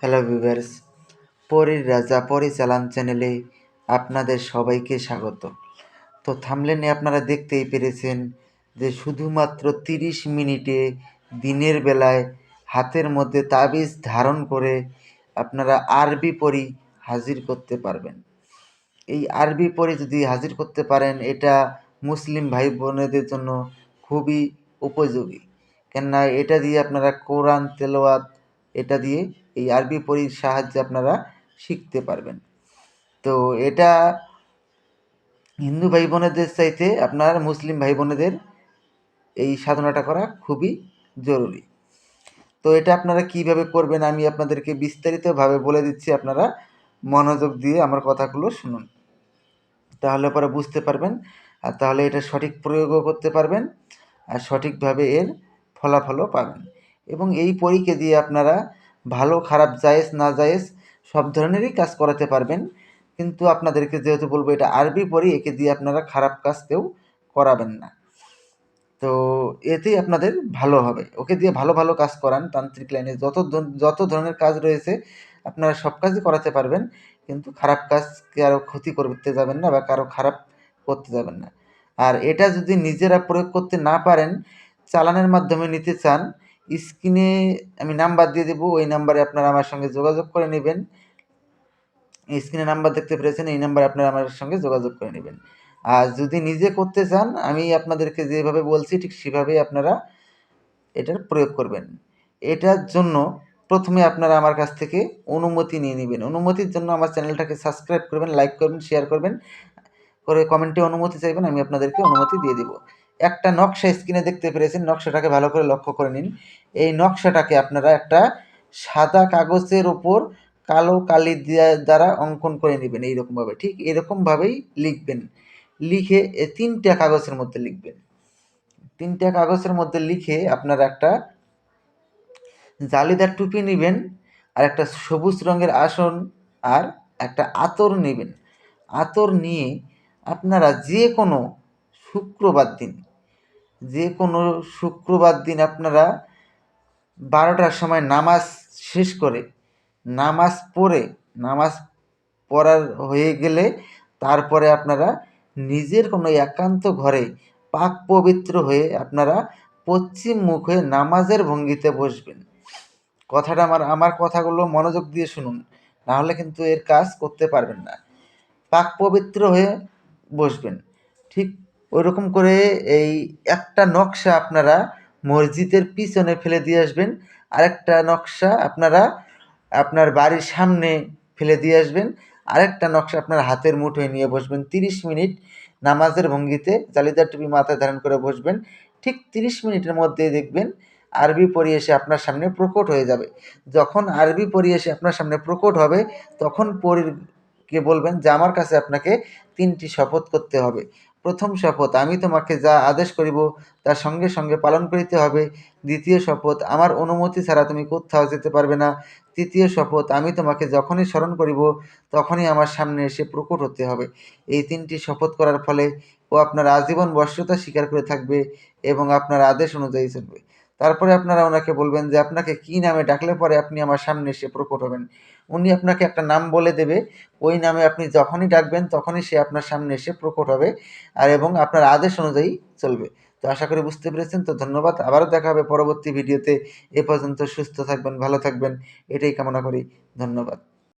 Hello viewers, পরীর রাজা পরিচালন চ্যানেলে আপনাদের সবাইকে স্বাগত। তো থাম্বনেলে আপনারা দেখতেই পেরেছেন যে শুধুমাত্র 30 মিনিটে দিনের বেলায় হাতের মধ্যে তাবিজ ধারণ করে আপনারা আরবি পরী হাজির করতে পারবেন। এই আরবি পড়ে যদি হাজির করতে পারেন, এটা মুসলিম ভাই বোনেদের জন্য খুবই উপযোগী। কেননা এটা দিয়ে আপনারা কোরআন তেলাওয়াত, এটা দিয়ে এই আরবি পড়ির সাহায্যে আপনারা শিখতে পারবেন। তো এটা হিন্দু ভাই বোনেদের চাইতে আপনার মুসলিম ভাই বোনেদের এই সাধনাটা করা খুবই জরুরি। তো এটা আপনারা কিভাবে করবেন আমি আপনাদেরকে বিস্তারিতভাবে বলে দিচ্ছি, আপনারা মনোযোগ দিয়ে আমার কথাগুলো শুনুন। তাহলে পরে বুঝতে পারবেন, আর তাহলে এটা সঠিক প্রয়োগও করতে পারবেন আর সঠিকভাবে এর ফলাফলও পাবেন। এবং এই পরীকে দিয়ে আপনারা ভালো খারাপ জায়েজ না জায়েজ সব ধরনেরই কাজ করাতে পারবেন। কিন্তু আপনাদেরকে যেহেতু বলবো এটা আরবি পড়ি, একে দিয়ে আপনারা খারাপ কাজ কেউ করাবেন না। তো এতেই আপনাদের ভালো হবে। ওকে দিয়ে ভালো ভালো কাজ করান, তান্ত্রিক লাইনে যত ধরনের কাজ রয়েছে আপনারা সব কাজই করাতে পারবেন, কিন্তু খারাপ কাজ কারো ক্ষতি করতে যাবেন না বা কারো খারাপ করতে যাবেন না। আর এটা যদি নিজেরা প্রয়োগ করতে না পারেন, চালানের মাধ্যমে নিতে চান, স্ক্রিনে আমি নাম্বার দিয়ে দেবো, ওই নাম্বারে আপনারা আমার সঙ্গে যোগাযোগ করে নেবেন। স্ক্রিনে নাম্বার দেখতে পেরেছেন, এই নাম্বারে আপনারা আমার সঙ্গে যোগাযোগ করে নেবেন। আর যদি নিজে করতে চান, আমি আপনাদেরকে যেভাবে বলছি ঠিক সেভাবেই আপনারা এটার প্রয়োগ করবেন। এটার জন্য প্রথমে আপনারা আমার কাছ থেকে অনুমতি নিয়ে নেবেন। অনুমতির জন্য আমার চ্যানেলটাকে সাবস্ক্রাইব করবেন, লাইক করবেন, শেয়ার করবেন, করে কমেন্টে অনুমতি চাইবেন, আমি আপনাদেরকে অনুমতি দিয়ে দেব। একটা নকশা স্ক্রিনে দেখতে পেরেছেন, নকশাটাকে ভালো করে লক্ষ্য করে নিন। এই নকশাটাকে আপনারা একটা সাদা কাগজের ওপর কালো কালি দ্বারা অঙ্কন করে নেবেন এইরকমভাবে, ঠিক এরকমভাবেই লিখবেন। লিখে 3টা কাগজের মধ্যে লিখবেন। 3টা কাগজের মধ্যে লিখে আপনারা একটা জালিদার টুপি নেবেন, আর একটা সবুজ রঙের আসন, আর একটা আতর নেবেন। আতর নিয়ে আপনারা যে কোনো শুক্রবার দিন আপনারা 12টার সময় নামাজ শেষ করে, নামাজ পড়ার হয়ে গেলে তারপরে আপনারা নিজের কোনো একান্ত ঘরে পাক পবিত্র হয়ে আপনারা পশ্চিম মুখ হয়ে নামাজের ভঙ্গিতে বসবেন। কথাটা আমার কথাগুলো মনোযোগ দিয়ে শুনুন, নাহলে কিন্তু এর কাজ করতে পারবেন না। পাক পবিত্র হয়ে বসবেন। ঠিক ওইরকম করে এই একটা নকশা আপনারা মসজিদের পিছনে ফেলে দিয়ে আসবেন। আরেকটা নকশা আপনারা আপনার বাড়ির সামনে ফেলে দিয়ে আসবেন। আরেকটা নকশা আপনার হাতের মুঠোয় নিয়ে বসবেন। 30 মিনিট নামাজের ভঙ্গিতে জালিদার টুপি মাথায় ধারণ করে বসবেন। ঠিক 30 মিনিটের মধ্যেই দেখবেন আরবি পড়ি এসে আপনার সামনে প্রকট হয়ে যাবে। যখন আরবি পড়ি এসে আপনার সামনে প্রকট হবে, তখন পরীকে বলবেন যে আমার কাছে আপনাকে 3টি শপথ করতে হবে। প্রথম শপথ, আমি তোমাকে যা আদেশ করিব তার সঙ্গে সঙ্গে পালন করিতে হবে। দ্বিতীয় শপথ, আমার অনুমতি ছাড়া তুমি কোথাও যেতে পারবে না। তৃতীয় শপথ, আমি তোমাকে যখনই স্মরণ করিব তখনই আমার সামনে এসে প্রকট হতে হবে। এই 3টি শপথ করার ফলে ও আপনার আজীবন বশ্যতা স্বীকার করে থাকবে এবং আপনার আদেশ অনুযায়ী চলবে। তারপরে আপনারা ওনাকে বলবেন যে আপনাকে কী নামে ডাকলে পরে আপনি আমার সামনে এসে প্রকট হবেন। উনি আপনাকে একটা নাম বলে দেবে, ওই নামে আপনি যখনই ডাকবেন তখনই সে আপনার সামনে এসে প্রকট হবে আর এবং আপনার আদেশ অনুযায়ী চলবে। তো আশা করি বুঝতে পেরেছেন। তো ধন্যবাদ, আবারও দেখা হবে পরবর্তী ভিডিওতে। এ পর্যন্ত সুস্থ থাকবেন, ভালো থাকবেন, এটাই কামনা করি। ধন্যবাদ।